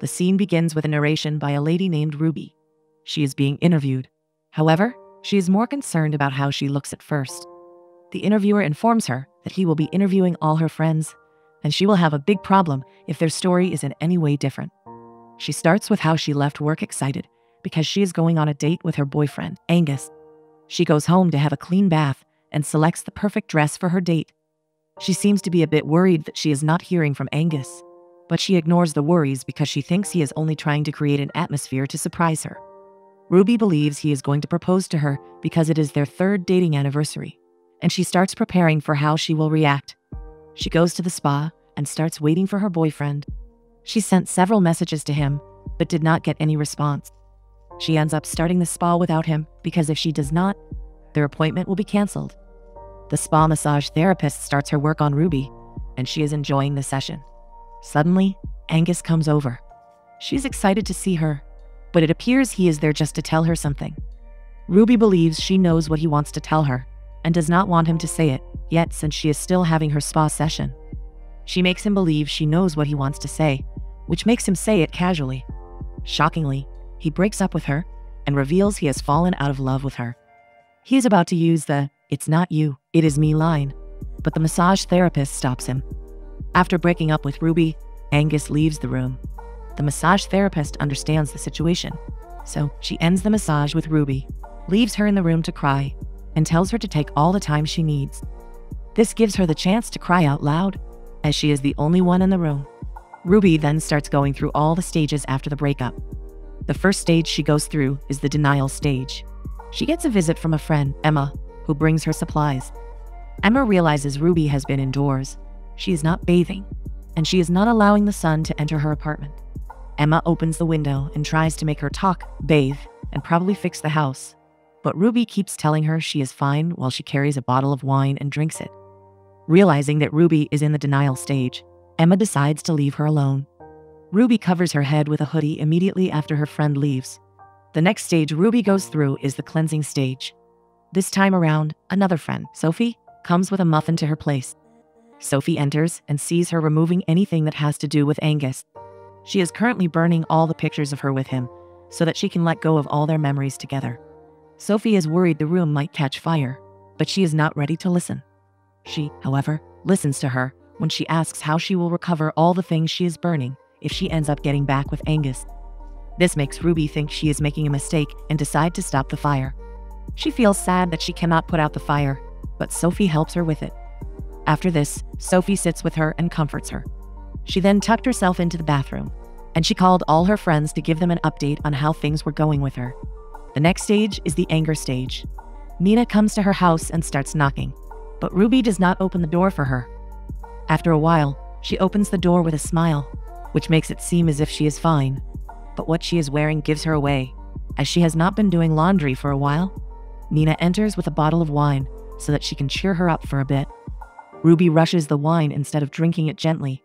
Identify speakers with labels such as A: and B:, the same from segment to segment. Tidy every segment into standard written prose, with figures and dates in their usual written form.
A: The scene begins with a narration by a lady named Ruby. She is being interviewed. However, she is more concerned about how she looks at first. The interviewer informs her that he will be interviewing all her friends, and she will have a big problem if their story is in any way different. She starts with how she left work excited because she is going on a date with her boyfriend, Angus. She goes home to have a clean bath and selects the perfect dress for her date. She seems to be a bit worried that she is not hearing from Angus, but she ignores the worries because she thinks he is only trying to create an atmosphere to surprise her. Ruby believes he is going to propose to her because it is their 3rd dating anniversary, and she starts preparing for how she will react. She goes to the spa and starts waiting for her boyfriend. She sent several messages to him, but did not get any response. She ends up starting the spa without him because if she does not, their appointment will be canceled. The spa massage therapist starts her work on Ruby, and she is enjoying the session. Suddenly, Angus comes over. She's excited to see her, but it appears he is there just to tell her something. Ruby believes she knows what he wants to tell her and does not want him to say it yet since she is still having her spa session. She makes him believe she knows what he wants to say, which makes him say it casually. Shockingly, he breaks up with her and reveals he has fallen out of love with her. He is about to use the "it's not you, it is me" line, but the massage therapist stops him. After breaking up with Ruby, Angus leaves the room. The massage therapist understands the situation, so she ends the massage with Ruby, leaves her in the room to cry, and tells her to take all the time she needs. This gives her the chance to cry out loud, as she is the only one in the room. Ruby then starts going through all the stages after the breakup. The first stage she goes through is the denial stage. She gets a visit from a friend, Emma, who brings her supplies. Emma realizes Ruby has been indoors. She is not bathing, and she is not allowing the sun to enter her apartment. Emma opens the window and tries to make her talk, bathe, and probably fix the house. But Ruby keeps telling her she is fine while she carries a bottle of wine and drinks it. Realizing that Ruby is in the denial stage, Emma decides to leave her alone. Ruby covers her head with a hoodie immediately after her friend leaves. The next stage Ruby goes through is the cleansing stage. This time around, another friend, Sophie, comes with a muffin to her place. Sophie enters and sees her removing anything that has to do with Angus. She is currently burning all the pictures of her with him so that she can let go of all their memories together. Sophie is worried the room might catch fire, but she is not ready to listen. She, however, listens to her when she asks how she will recover all the things she is burning if she ends up getting back with Angus. This makes Ruby think she is making a mistake and decide to stop the fire. She feels sad that she cannot put out the fire, but Sophie helps her with it. After this, Sophie sits with her and comforts her. She then tucked herself into the bathroom, and she called all her friends to give them an update on how things were going with her. The next stage is the anger stage. Nina comes to her house and starts knocking, but Ruby does not open the door for her. After a while, she opens the door with a smile, which makes it seem as if she is fine. But what she is wearing gives her away, as she has not been doing laundry for a while. Nina enters with a bottle of wine so that she can cheer her up for a bit. Ruby rushes the wine instead of drinking it gently.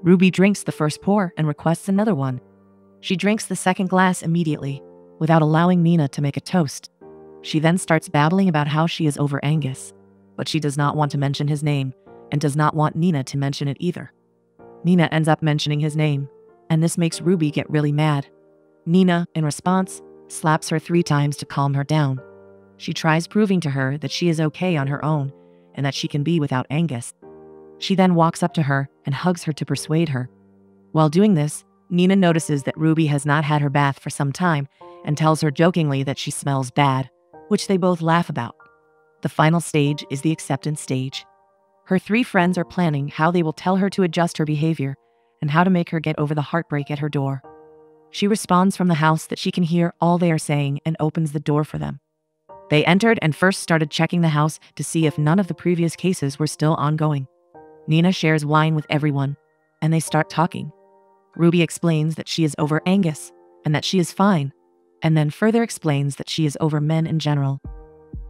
A: Ruby drinks the first pour and requests another one. She drinks the second glass immediately, without allowing Nina to make a toast. She then starts babbling about how she is over Angus, but she does not want to mention his name and does not want Nina to mention it either. Nina ends up mentioning his name, and this makes Ruby get really mad. Nina, in response, slaps her 3 times to calm her down. She tries proving to her that she is okay on her own and that she can be without Angus. She then walks up to her and hugs her to persuade her. While doing this, Nina notices that Ruby has not had her bath for some time and tells her jokingly that she smells bad, which they both laugh about. The final stage is the acceptance stage. Her 3 friends are planning how they will tell her to adjust her behavior and how to make her get over the heartbreak at her door. She responds from the house that she can hear all they are saying and opens the door for them. They entered and first started checking the house to see if none of the previous cases were still ongoing. Nina shares wine with everyone, and they start talking. Ruby explains that she is over Angus and that she is fine, and then further explains that she is over men in general.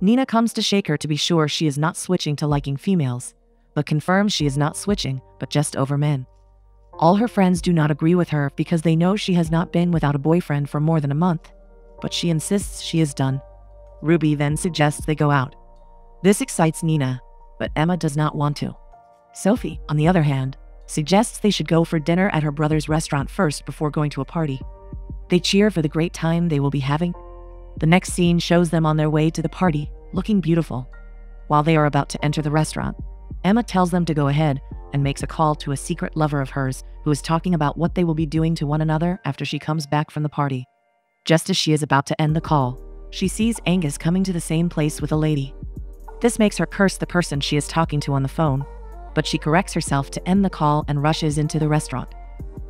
A: Nina comes to shake her to be sure she is not switching to liking females, but confirms she is not switching, but just over men. All her friends do not agree with her because they know she has not been without a boyfriend for more than a month, but she insists she is done. Ruby then suggests they go out. This excites Nina, but Emma does not want to. Sophie, on the other hand, suggests they should go for dinner at her brother's restaurant first before going to a party. They cheer for the great time they will be having. The next scene shows them on their way to the party, looking beautiful. While they are about to enter the restaurant, Emma tells them to go ahead and makes a call to a secret lover of hers who is talking about what they will be doing to one another after she comes back from the party. Just as she is about to end the call, she sees Angus coming to the same place with a lady. This makes her curse the person she is talking to on the phone, but she corrects herself to end the call and rushes into the restaurant.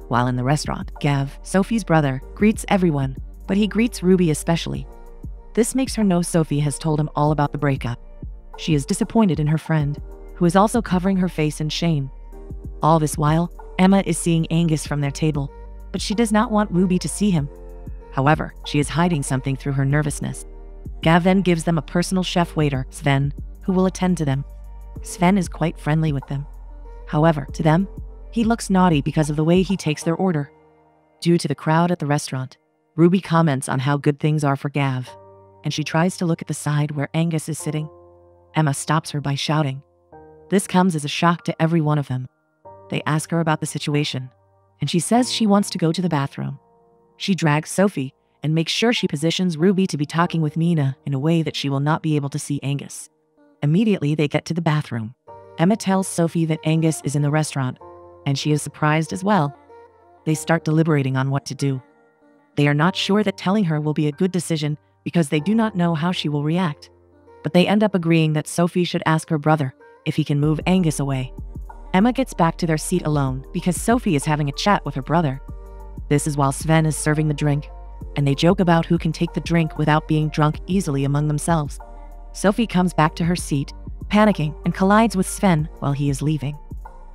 A: While in the restaurant, Gav, Sophie's brother, greets everyone, but he greets Ruby especially. This makes her know Sophie has told him all about the breakup. She is disappointed in her friend, who is also covering her face in shame. All this while, Emma is seeing Angus from their table, but she does not want Ruby to see him. However, she is hiding something through her nervousness. Gav then gives them a personal chef waiter, Sven, who will attend to them. Sven is quite friendly with them. However, to them, he looks naughty because of the way he takes their order. Due to the crowd at the restaurant, Ruby comments on how good things are for Gav, and she tries to look at the side where Angus is sitting. Emma stops her by shouting. This comes as a shock to every one of them. They ask her about the situation, and she says she wants to go to the bathroom. She drags Sophie and makes sure she positions Ruby to be talking with Nina in a way that she will not be able to see Angus. Immediately, they get to the bathroom. Emma tells Sophie that Angus is in the restaurant, and she is surprised as well. They start deliberating on what to do. They are not sure that telling her will be a good decision because they do not know how she will react. But they end up agreeing that Sophie should ask her brother if he can move Angus away. Emma gets back to their seat alone because Sophie is having a chat with her brother. This is while Sven is serving the drink, and they joke about who can take the drink without being drunk easily among themselves. Sophie comes back to her seat, panicking, and collides with Sven while he is leaving.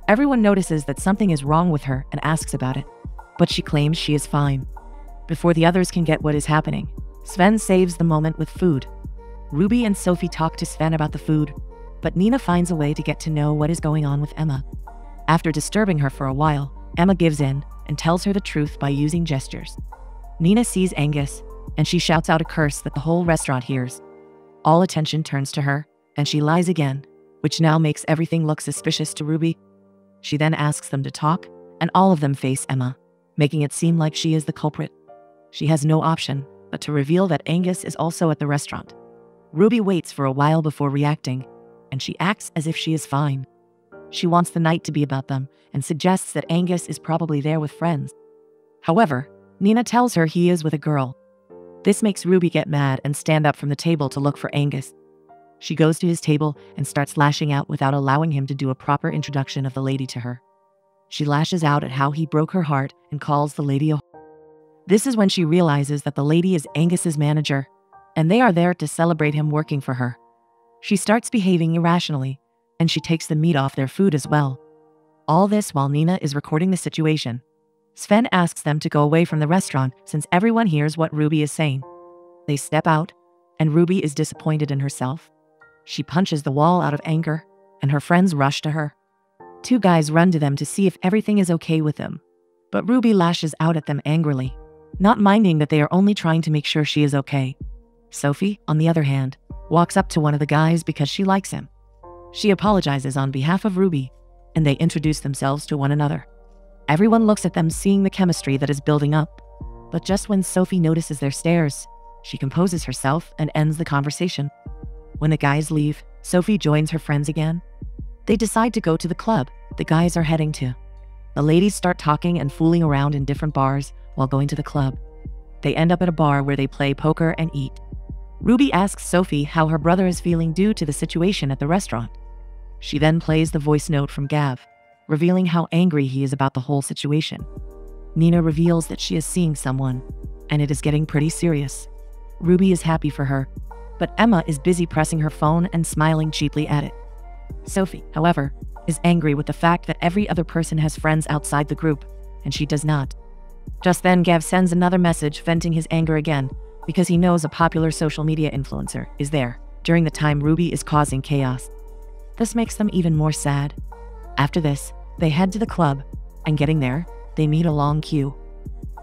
A: Everyone notices that something is wrong with her and asks about it, but she claims she is fine. Before the others can get what is happening, Sven saves the moment with food. Ruby and Sophie talk to Sven about the food, but Nina finds a way to get to know what is going on with Emma. After disturbing her for a while, Emma gives in and tells her the truth by using gestures. Nina sees Angus, and she shouts out a curse that the whole restaurant hears. All attention turns to her, and she lies again, which now makes everything look suspicious to Ruby. She then asks them to talk, and all of them face Emma, making it seem like she is the culprit. She has no option but to reveal that Angus is also at the restaurant. Ruby waits for a while before reacting, and she acts as if she is fine. She wants the night to be about them and suggests that Angus is probably there with friends. However, Nina tells her he is with a girl. This makes Ruby get mad and stand up from the table to look for Angus. She goes to his table and starts lashing out without allowing him to do a proper introduction of the lady to her. She lashes out at how he broke her heart and calls the lady a whore. This is when she realizes that the lady is Angus's manager, and they are there to celebrate him working for her. She starts behaving irrationally, and she takes the meat off their food as well. All this while Nina is recording the situation. Sven asks them to go away from the restaurant since everyone hears what Ruby is saying. They step out, and Ruby is disappointed in herself. She punches the wall out of anger, and her friends rush to her. Two guys run to them to see if everything is okay with them, but Ruby lashes out at them angrily, not minding that they are only trying to make sure she is okay. Sophie, on the other hand, walks up to one of the guys because she likes him. She apologizes on behalf of Ruby, and they introduce themselves to one another. Everyone looks at them, seeing the chemistry that is building up. But just when Sophie notices their stares, she composes herself and ends the conversation. When the guys leave, Sophie joins her friends again. They decide to go to the club the guys are heading to. The ladies start talking and fooling around in different bars while going to the club. They end up at a bar where they play poker and eat. Ruby asks Sophie how her brother is feeling due to the situation at the restaurant. She then plays the voice note from Gav, revealing how angry he is about the whole situation. Nina reveals that she is seeing someone, and it is getting pretty serious. Ruby is happy for her, but Emma is busy pressing her phone and smiling cheaply at it. Sophie, however, is angry with the fact that every other person has friends outside the group, and she does not. Just then, Gav sends another message venting his anger again, because he knows a popular social media influencer is there during the time Ruby is causing chaos. This makes them even more sad. After this, they head to the club, and getting there, they meet a long queue.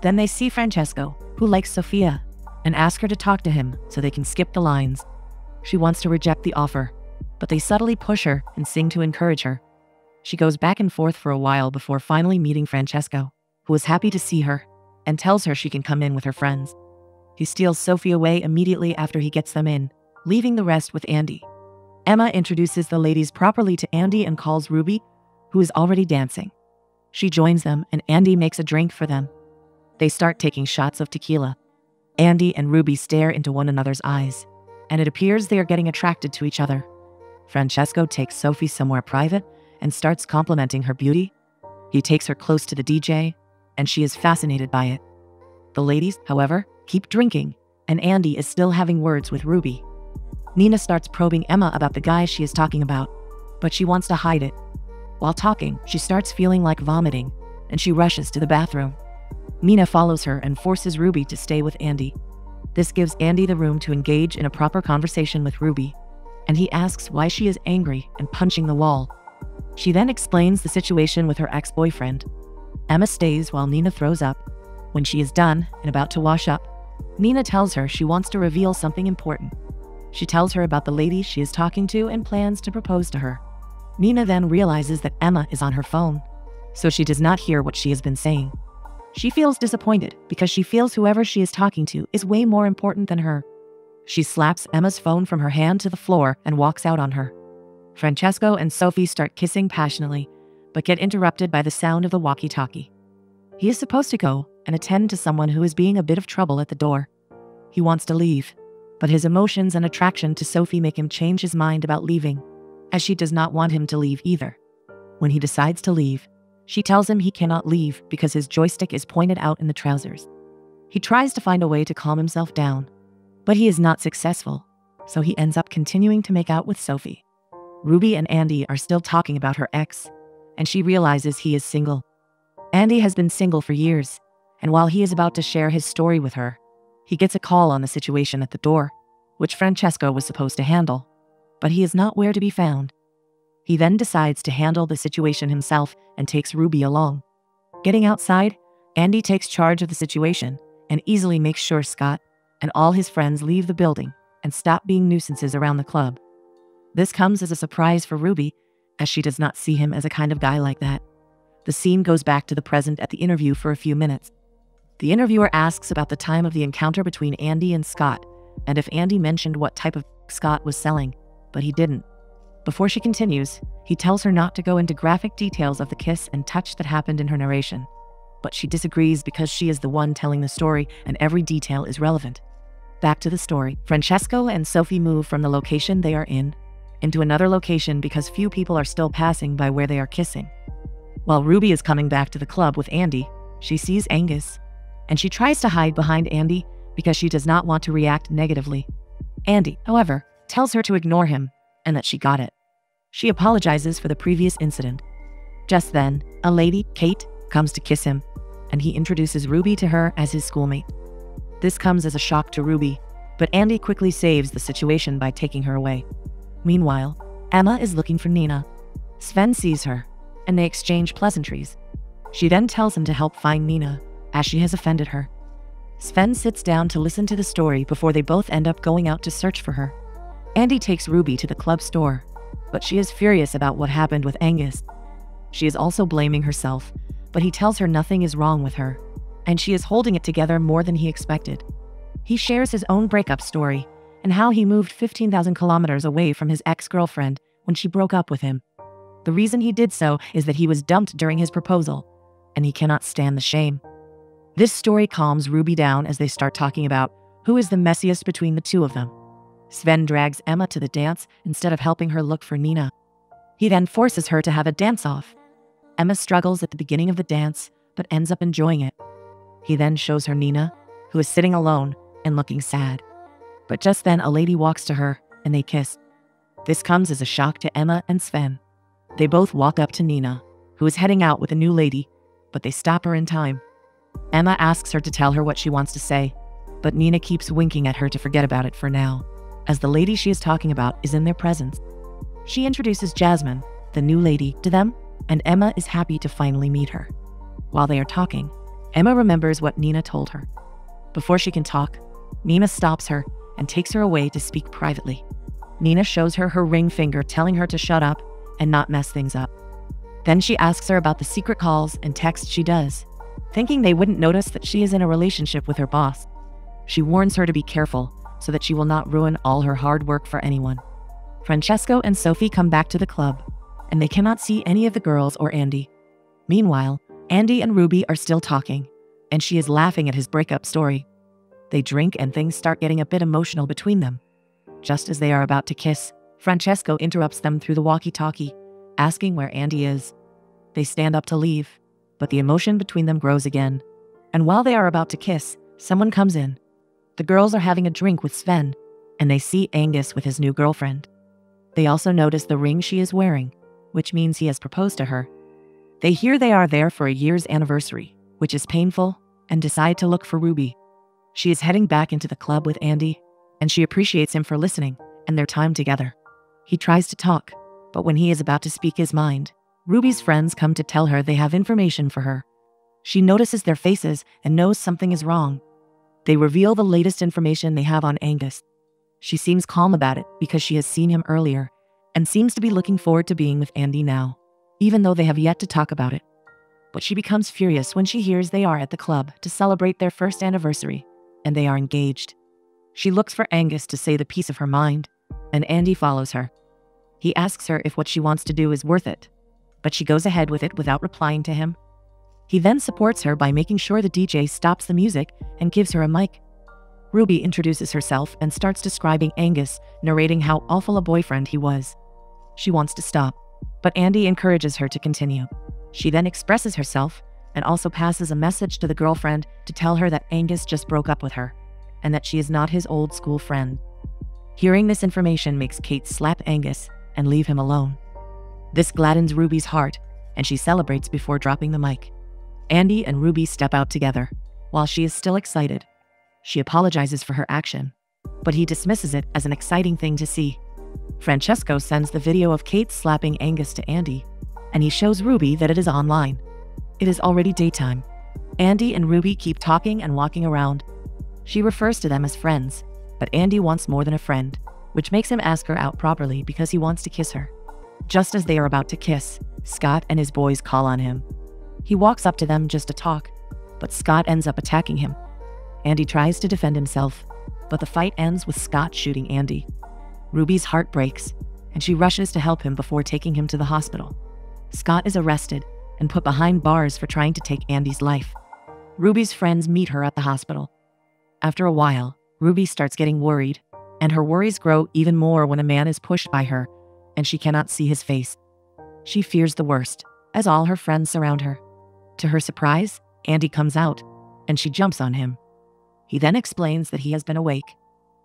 A: Then they see Francesco, who likes Sophia, and ask her to talk to him so they can skip the lines. She wants to reject the offer, but they subtly push her and sing to encourage her. She goes back and forth for a while before finally meeting Francesco, who is happy to see her and tells her she can come in with her friends. He steals Sophie away immediately after he gets them in, leaving the rest with Andy. Emma introduces the ladies properly to Andy and calls Ruby, who is already dancing. She joins them and Andy makes a drink for them. They start taking shots of tequila. Andy and Ruby stare into one another's eyes, and it appears they are getting attracted to each other. Francesco takes Sophie somewhere private and starts complimenting her beauty. He takes her close to the DJ, and she is fascinated by it. The ladies, however, keep drinking, and Andy is still having words with Ruby. Nina starts probing Emma about the guy she is talking about, but she wants to hide it. While talking, she starts feeling like vomiting, and she rushes to the bathroom. Nina follows her and forces Ruby to stay with Andy. This gives Andy the room to engage in a proper conversation with Ruby, and he asks why she is angry and punching the wall. She then explains the situation with her ex-boyfriend. Emma stays while Nina throws up. When she is done and about to wash up, Nina tells her she wants to reveal something important. She tells her about the lady she is talking to and plans to propose to her. Nina then realizes that Emma is on her phone, so she does not hear what she has been saying. She feels disappointed because she feels whoever she is talking to is way more important than her. She slaps Emma's phone from her hand to the floor and walks out on her. Francesco and Sophie start kissing passionately, but get interrupted by the sound of the walkie-talkie. He is supposed to go and attend to someone who is being a bit of trouble at the door. He wants to leave, but his emotions and attraction to Sophie make him change his mind about leaving, as she does not want him to leave either. When he decides to leave, she tells him he cannot leave because his joystick is pointed out in the trousers. He tries to find a way to calm himself down, but he is not successful, so he ends up continuing to make out with Sophie. Ruby and Andy are still talking about her ex, and she realizes he is single. Andy has been single for years, and while he is about to share his story with her, he gets a call on the situation at the door, which Francesco was supposed to handle, but he is not where to be found. He then decides to handle the situation himself and takes Ruby along. Getting outside, Andy takes charge of the situation and easily makes sure Scott and all his friends leave the building and stop being nuisances around the club. This comes as a surprise for Ruby, as she does not see him as a kind of guy like that. The scene goes back to the present at the interview for a few minutes. The interviewer asks about the time of the encounter between Andy and Scott, and if Andy mentioned what type of Scott was selling, but he didn't. Before she continues, he tells her not to go into graphic details of the kiss and touch that happened in her narration. But she disagrees because she is the one telling the story and every detail is relevant. Back to the story. Francesco and Sophie move from the location they are in into another location because few people are still passing by where they are kissing. While Ruby is coming back to the club with Andy, she sees Angus, and she tries to hide behind Andy because she does not want to react negatively. Andy, however, tells her to ignore him and that she got it. She apologizes for the previous incident. Just then, a lady, Kate, comes to kiss him, and he introduces Ruby to her as his schoolmate. This comes as a shock to Ruby, but Andy quickly saves the situation by taking her away. Meanwhile, Emma is looking for Nina. Sven sees her, and they exchange pleasantries. She then tells him to help find Nina, as she has offended her. Sven sits down to listen to the story before they both end up going out to search for her. Andy takes Ruby to the club store, but she is furious about what happened with Angus. She is also blaming herself, but he tells her nothing is wrong with her, and she is holding it together more than he expected. He shares his own breakup story and how he moved 15,000 kilometers away from his ex-girlfriend when she broke up with him. The reason he did so is that he was dumped during his proposal, and he cannot stand the shame. This story calms Ruby down as they start talking about who is the messiest between the two of them. Sven drags Emma to the dance instead of helping her look for Nina. He then forces her to have a dance-off. Emma struggles at the beginning of the dance, but ends up enjoying it. He then shows her Nina, who is sitting alone and looking sad. But just then a lady walks to her, and they kiss. This comes as a shock to Emma and Sven. They both walk up to Nina, who is heading out with a new lady, but they stop her in time. Emma asks her to tell her what she wants to say, but Nina keeps winking at her to forget about it for now, as the lady she is talking about is in their presence. She introduces Jasmine, the new lady, to them, and Emma is happy to finally meet her. While they are talking, Emma remembers what Nina told her. Before she can talk, Nina stops her and takes her away to speak privately. Nina shows her her ring finger, telling her to shut up and not mess things up. Then she asks her about the secret calls and texts she does, thinking they wouldn't notice that she is in a relationship with her boss. She warns her to be careful so that she will not ruin all her hard work for anyone. Francesco and Sophie come back to the club, and they cannot see any of the girls or Andy. Meanwhile, Andy and Ruby are still talking, and she is laughing at his breakup story. They drink and things start getting a bit emotional between them. Just as they are about to kiss, Francesco interrupts them through the walkie-talkie, asking where Andy is. They stand up to leave, but the emotion between them grows again. And while they are about to kiss, someone comes in. The girls are having a drink with Sven, and they see Angus with his new girlfriend. They also notice the ring she is wearing, which means he has proposed to her. They hear they are there for a year's anniversary, which is painful, and decide to look for Ruby. She is heading back into the club with Andy, and she appreciates him for listening and their time together. He tries to talk, but when he is about to speak his mind, Ruby's friends come to tell her they have information for her. She notices their faces and knows something is wrong. They reveal the latest information they have on Angus. She seems calm about it because she has seen him earlier and seems to be looking forward to being with Andy now, even though they have yet to talk about it. But she becomes furious when she hears they are at the club to celebrate their first anniversary, and they are engaged. She looks for Angus to say the piece of her mind, and Andy follows her. He asks her if what she wants to do is worth it, but she goes ahead with it without replying to him. He then supports her by making sure the DJ stops the music and gives her a mic. Ruby introduces herself and starts describing Angus, narrating how awful a boyfriend he was. She wants to stop, but Andy encourages her to continue. She then expresses herself and also passes a message to the girlfriend to tell her that Angus just broke up with her and that she is not his old school friend. Hearing this information makes Kate slap Angus and leave him alone. This gladdens Ruby's heart, and she celebrates before dropping the mic. Andy and Ruby step out together, while she is still excited. She apologizes for her action, but he dismisses it as an exciting thing to see. Francesco sends the video of Kate slapping Angus to Andy, and he shows Ruby that it is online. It is already daytime. Andy and Ruby keep talking and walking around. She refers to them as friends, but Andy wants more than a friend, which makes him ask her out properly because he wants to kiss her. Just as they are about to kiss, Scott and his boys call on him. He walks up to them just to talk, but Scott ends up attacking him. Andy tries to defend himself, but the fight ends with Scott shooting Andy. Ruby's heart breaks, and she rushes to help him before taking him to the hospital. Scott is arrested and put behind bars for trying to take Andy's life. Ruby's friends meet her at the hospital. After a while, Ruby starts getting worried, and her worries grow even more when a man is pushed by her, and she cannot see his face. She fears the worst, as all her friends surround her. To her surprise, Andy comes out, and she jumps on him. He then explains that he has been awake,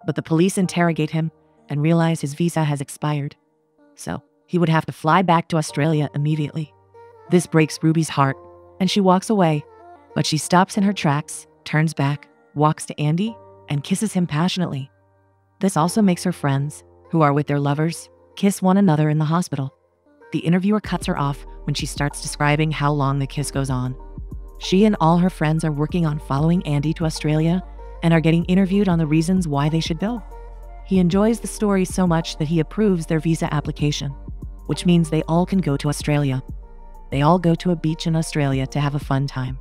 A: but the police interrogate him and realize his visa has expired, so he would have to fly back to Australia immediately. This breaks Ruby's heart, and she walks away, but she stops in her tracks, turns back, walks to Andy, and kisses him passionately. This also makes her friends, who are with their lovers, kiss one another in the hospital. The interviewer cuts her off when she starts describing how long the kiss goes on. She and all her friends are working on following Andy to Australia and are getting interviewed on the reasons why they should go. He enjoys the story so much that he approves their visa application, which means they all can go to Australia. They all go to a beach in Australia to have a fun time.